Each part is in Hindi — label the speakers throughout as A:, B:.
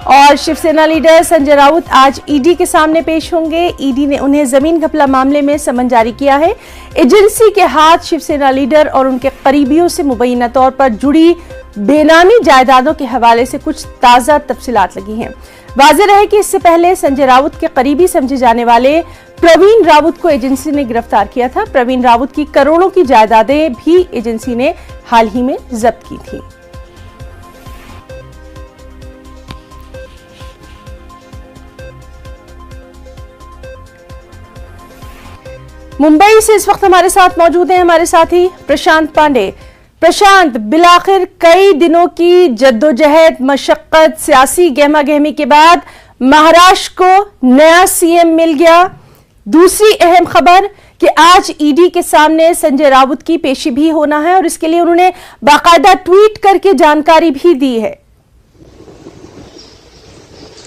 A: और शिवसेना लीडर संजय राउत आज ईडी के सामने पेश होंगे। ईडी ने उन्हें जमीन घपला मामले में समन जारी किया है। एजेंसी के हाथ शिवसेना लीडर और उनके करीबियों से मुबैना तौर पर जुड़ी बेनामी जायदादों के हवाले से कुछ ताजा तफसीलात लगी हैं। वाज़ेह रहे कि इससे पहले संजय राउत के करीबी समझे जाने वाले प्रवीण राउत को एजेंसी ने गिरफ्तार किया था। प्रवीण राउत की करोड़ों की जायदादें भी एजेंसी ने हाल ही में जब्त की थी। मुंबई से इस वक्त हमारे साथ मौजूद हैं हमारे साथी प्रशांत पांडे। प्रशांत, बिलाखिर कई दिनों की जद्दोजहद, मशक्कत, सियासी गहमा गहमी के बाद महाराष्ट्र को नया सीएम मिल गया। दूसरी अहम खबर कि आज ईडी के सामने संजय राउत की पेशी भी होना है और इसके लिए उन्होंने बाकायदा ट्वीट करके जानकारी भी दी है।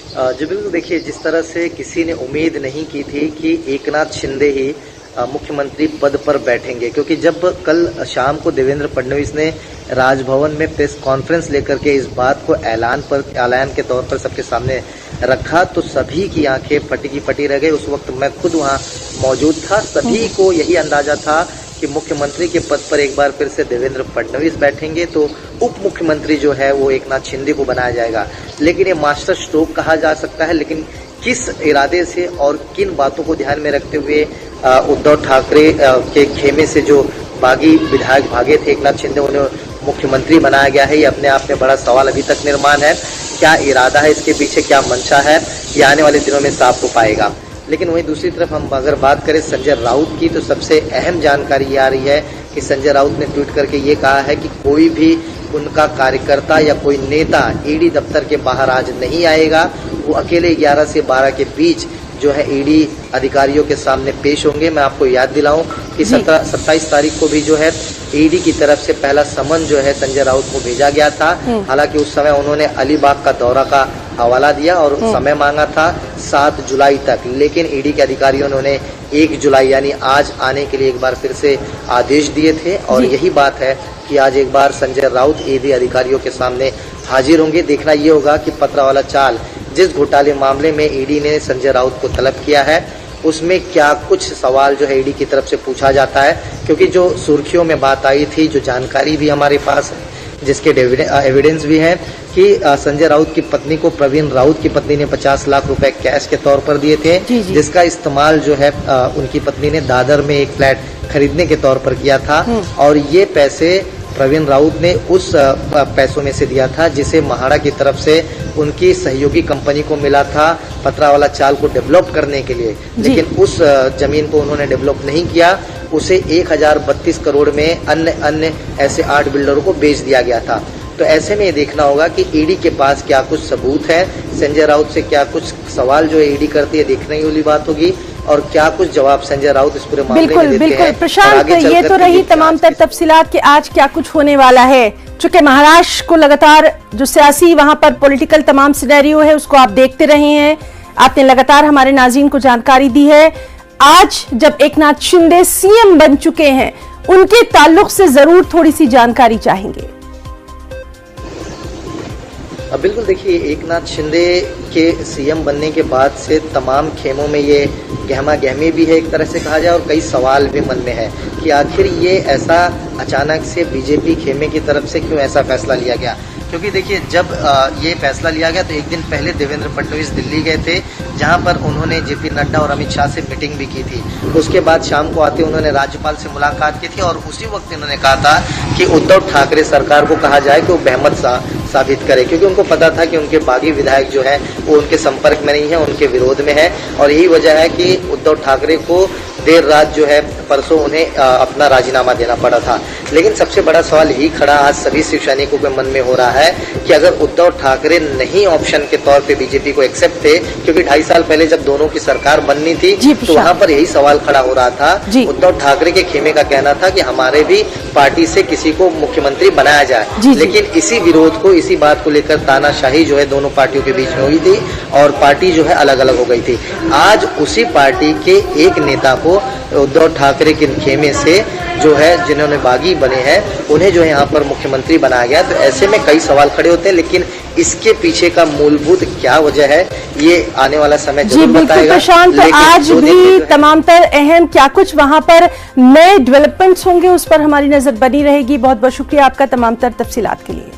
B: जी बिल्कुल, देखिए जिस तरह से किसी ने उम्मीद नहीं की थी कि एकनाथ शिंदे ही मुख्यमंत्री पद पर बैठेंगे, क्योंकि जब कल शाम को देवेंद्र फडणवीस ने राजभवन में प्रेस कॉन्फ्रेंस लेकर के इस बात को ऐलान के तौर पर सबके सामने रखा तो सभी की आंखें फटी की फटी रह गई। उस वक्त मैं खुद वहां मौजूद था। सभी को यही अंदाजा था कि मुख्यमंत्री के पद पर एक बार फिर से देवेंद्र फडणवीस बैठेंगे तो उप मुख्यमंत्री जो है वो एकनाथ शिंदे को बनाया जाएगा। लेकिन ये मास्टर स्ट्रोक कहा जा सकता है, लेकिन किस इरादे से और किन बातों को ध्यान में रखते हुए उद्धव ठाकरे के खेमे से जो बागी विधायक भागे थे एकनाथ शिंदे, उन्हें मुख्यमंत्री बनाया गया है, ये अपने आप में बड़ा सवाल अभी तक निर्माण है। क्या इरादा है इसके पीछे, क्या मंशा है, ये आने वाले दिनों में साफ हो पाएगा। लेकिन वहीं दूसरी तरफ हम अगर बात करें संजय राउत की, तो सबसे अहम जानकारी ये आ रही है कि संजय राउत ने ट्वीट करके ये कहा है कि कोई भी उनका कार्यकर्ता या कोई नेता ईडी दफ्तर के बाहर आज नहीं आएगा। वो अकेले 11 से 12 के बीच जो है ईडी अधिकारियों के सामने पेश होंगे। मैं आपको याद दिलाऊं कि 27 तारीख को भी जो है ईडी की तरफ से पहला समन जो है संजय राउत को भेजा गया था। हालांकि उस समय उन्होंने अलीबाग का दौरा का हवाला दिया और समय मांगा था 7 जुलाई तक, लेकिन ईडी के अधिकारियों ने उन्हें 1 जुलाई यानी आज आने के लिए एक बार फिर से आदेश दिए थे। और यही बात है कि आज एक बार संजय राउत ईडी अधिकारियों के सामने हाजिर होंगे। देखना ये होगा कि पतरावाला चाल, जिस घोटाले मामले में ईडी ने संजय राउत को तलब किया है, उसमें क्या कुछ सवाल जो है ईडी की तरफ से पूछा जाता है। क्योंकि जो सुर्खियों में बात आई थी, जो जानकारी भी हमारे पास है, जिसके एविडेंस भी है कि संजय राउत की पत्नी को प्रवीण राउत की पत्नी ने 50 लाख रुपए कैश के तौर पर दिए थे, जिसका इस्तेमाल जो है उनकी पत्नी ने दादर में एक फ्लैट खरीदने के तौर पर किया था। और ये पैसे प्रवीण राउत ने उस पैसों में से दिया था जिसे महाड़ा की तरफ से उनकी सहयोगी कंपनी को मिला था पतरावाला चाल को डेवलप करने के लिए। लेकिन उस जमीन को उन्होंने डेवलप नहीं किया, उसे 1032 करोड़ में अन्य ऐसे 8 बिल्डरों को बेच दिया गया था। तो ऐसे में ये देखना होगा कि ईडी के पास क्या कुछ सबूत है, संजय राउत से क्या कुछ सवाल जो है ईडी करती है, देखने वाली बात होगी, और क्या कुछ जवाब संजय राउत इस पूरे मामले में देते हैं।
A: प्रशांत, ये तो रही तमाम तर तफसीलात कि आज क्या कुछ होने वाला है। चूंकि महाराष्ट्र को लगातार जो सियासी वहां पर पॉलिटिकल तमाम सिनेरियो है उसको आप देखते रहे हैं, आपने लगातार हमारे नाज़रीन को जानकारी दी है। आज जब एकनाथ शिंदे सीएम बन चुके हैं, उनके ताल्लुक से जरूर थोड़ी सी जानकारी चाहेंगे।
B: बिल्कुल, देखिए एकनाथ शिंदे के सीएम बनने के बाद से तमाम खेमों में ये गहमा गहमी भी है एक तरह से कहा जाए, और कई सवाल भी मन में है कि आखिर ये ऐसा अचानक से बीजेपी खेमे की तरफ से क्यों ऐसा फैसला लिया गया। क्योंकि देखिए जब ये फैसला लिया गया तो एक दिन पहले देवेंद्र फडणवीस दिल्ली गए थे, जहां पर उन्होंने जेपी नड्डा और अमित शाह से मीटिंग भी की थी। उसके बाद शाम को आते उन्होंने राज्यपाल से मुलाकात की थी और उसी वक्त इन्होंने कहा था कि उद्धव ठाकरे सरकार को कहा जाए कि वो बेहमत साबित करे, क्योंकि उनको पता था कि उनके बागी विधायक जो है वो उनके संपर्क में नहीं है, उनके विरोध में है। और यही वजह है कि उद्धव ठाकरे को देर रात जो है परसों उन्हें अपना राजीनामा देना पड़ा था। लेकिन सबसे बड़ा सवाल यही खड़ा आज सभी शिव सैनिकों के मन में हो रहा है कि अगर उद्धव ठाकरे नहीं ऑप्शन के तौर पे बीजेपी को एक्सेप्ट थे, क्योंकि 2.5 साल पहले जब दोनों की सरकार बननी थी तो वहां पर यही सवाल खड़ा हो रहा था। उद्धव ठाकरे के खेमे का कहना था कि हमारे भी पार्टी से किसी को मुख्यमंत्री बनाया जाए। लेकिन इसी विरोध को, इसी बात को लेकर तानाशाही जो है दोनों पार्टियों के बीच में हुई थी और पार्टी जो है अलग अलग हो गई थी। आज उसी पार्टी के एक नेता को उद्धव ठाकरे के खेमे से जो है जिन्होंने बागी बने हैं उन्हें जो है यहाँ पर मुख्यमंत्री बनाया गया। तो ऐसे में कई सवाल खड़े होते हैं, लेकिन इसके पीछे का मूलभूत क्या वजह है, ये आने वाला समय
A: जी
B: जरूर
A: बिल्कुल
B: बताएगा।
A: प्रशांत, तो आज
B: जो देखिए
A: भी
B: जो है-
A: तमाम तर अहम क्या कुछ वहां पर नए डेवलपमेंट्स होंगे उस पर हमारी नजर बनी रहेगी। बहुत बहुत शुक्रिया आपका तमाम तर तफसीलात के लिए।